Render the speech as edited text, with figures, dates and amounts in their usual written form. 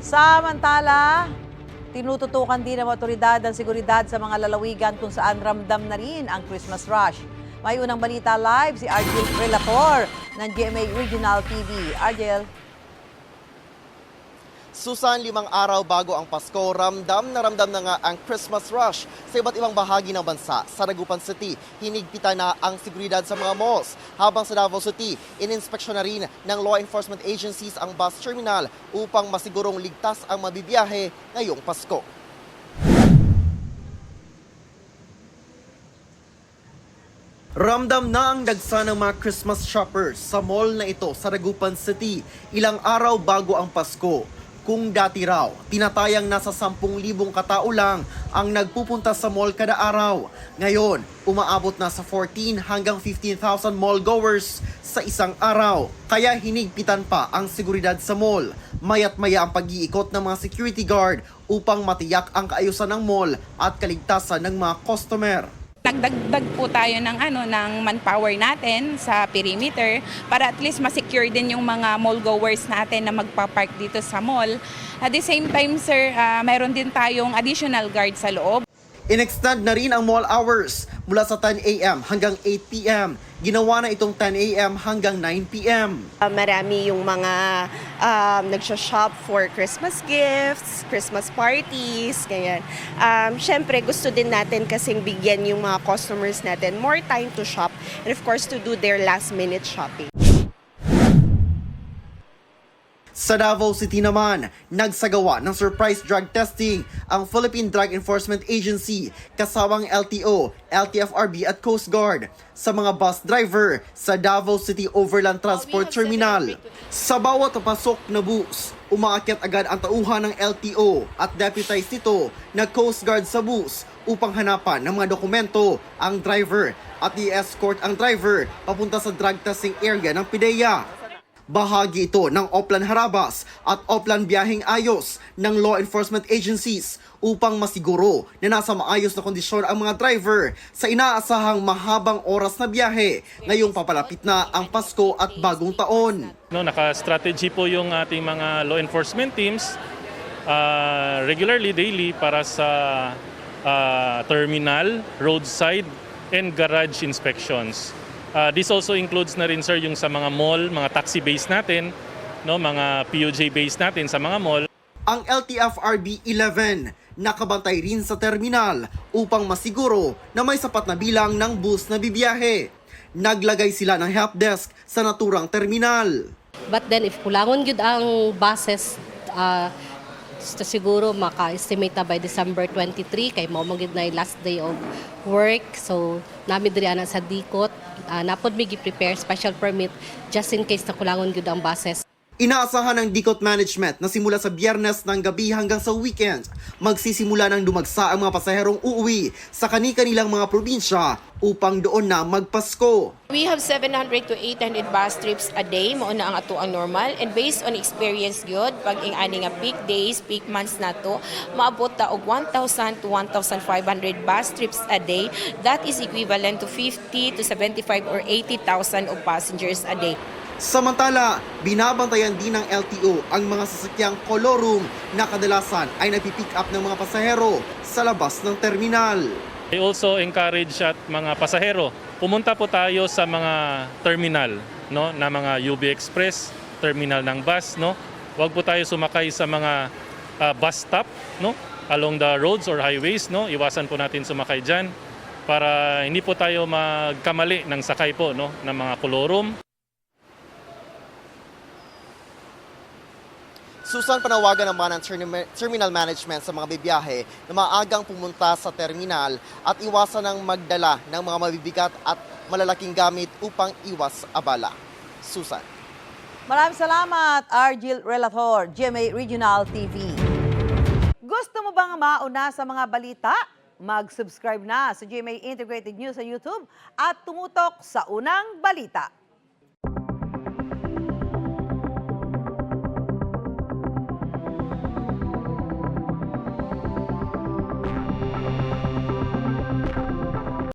Samantala, tinututukan din ng otoridad ang seguridad sa mga lalawigan kung saan ramdam na rin ang Christmas rush. May unang balita live si Argel Relator ng GMA Regional TV. Argel. Susan, 5 araw bago ang Pasko, ramdam na nga ang Christmas rush sa iba't ibang bahagi ng bansa. Sa Dagupan City, hinigpitan na ang seguridad sa mga malls. Habang sa Davao City, ininspeksyon na rin ng law enforcement agencies ang bus terminal upang masigurong ligtas ang mabibiyahe ngayong Pasko. Ramdam na ang dagsa ng mga Christmas shoppers sa mall na ito sa Dagupan City ilang araw bago ang Pasko. Kung dati raw, tinatayang nasa 10,000 katao lang ang nagpupunta sa mall kada araw. Ngayon, umaabot na sa 14 hanggang 15,000 mall goers sa isang araw. Kaya hinigpitan pa ang seguridad sa mall. Maya't maya ang pag-iikot ng mga security guard upang matiyak ang kaayusan ng mall at kaligtasan ng mga customer. Nagdagdag po tayo ng manpower natin sa perimeter para at least ma-secure din yung mga mall goers natin na magpa-park dito sa mall. At the same time, sir, mayroon din tayong additional guard sa loob. In-extend na rin ang mall hours mula sa 10 a.m. hanggang 8 p.m. Ginawa na itong 10 a.m. hanggang 9 p.m. Marami yung mga nagsha-shop for Christmas gifts, Christmas parties, ganyan. Syempre, gusto din natin kasing bigyan yung mga customers natin more time to shop and of course to do their last-minute shopping. Sa Davao City naman, nagsagawa ng surprise drug testing ang Philippine Drug Enforcement Agency kasawang LTO, LTFRB at Coast Guard sa mga bus driver sa Davao City Overland Transport Terminal. Sa bawat pasok na bus, umaakyat agad ang tauhan ng LTO at deputized nito na Coast Guard sa bus upang hanapan ng mga dokumento ang driver at i-escort ang driver papunta sa drug testing area ng PIDEA. Bahagi ito ng Oplan Harabas at Oplan Biyaheng Ayos ng law enforcement agencies upang masiguro na nasa maayos na kondisyon ang mga driver sa inaasahang mahabang oras na biyahe ngayong papalapit na ang Pasko at Bagong Taon. Naka-strategy po yung ating mga law enforcement teams regularly, daily para sa terminal, roadside, and garage inspections. This also includes na rin, sir, yung sa mga mall, mga taxi base natin, mga POJ base natin sa mga mall. Ang LTFRB 11 nakabantay rin sa terminal upang masiguro na may sapat na bilang ng bus na bibiyahe. Naglagay sila ng help desk sa naturang terminal. But then if kulangon gyud ang buses, siguro maka-estimate na by December 23 kay mao man gyud na last day of work. So nami diri ana sa Dikot, napod mi gi-prepare special permit just in case na kulangon gyud ang buses. Inaasahan ng Dikot Management na simula sa Biyernes ng gabi hanggang sa weekend, magsisimula ng dumagsa ang mga pasaherong uuwi sa kani-kanilang mga probinsya upang doon na magpasko. We have 700 to 800 bus trips a day, mao na ang ato ang normal, and based on experience gyud pag ani nga peak days, peak months nato, maabot ta og 1,000 to 1,500 bus trips a day. That is equivalent to 50 to 75 or 80,000 of passengers a day. Samantala, binabantayan din ng LTO ang mga sasakyang kolorum na kadalasan ay nagpipick up ng mga pasahero sa labas ng terminal. I also encourage at mga pasahero, pumunta po tayo sa mga terminal, na mga UB Express, terminal ng bus. Huwag po tayo sumakay sa mga bus stop along the roads or highways. Iwasan po natin sumakay dyan para hindi po tayo magkamali ng sakay po ng mga kolorum. Susan, panawagan naman ng terminal management sa mga bibiyahe na maagang pumunta sa terminal at iwasan ng magdala ng mga mabibigat at malalaking gamit upang iwas abala. Susan. Maraming salamat, Argel Relator, GMA Regional TV. Gusto mo bang mauna sa mga balita? Mag-subscribe na sa GMA Integrated News sa YouTube at tumutok sa unang balita.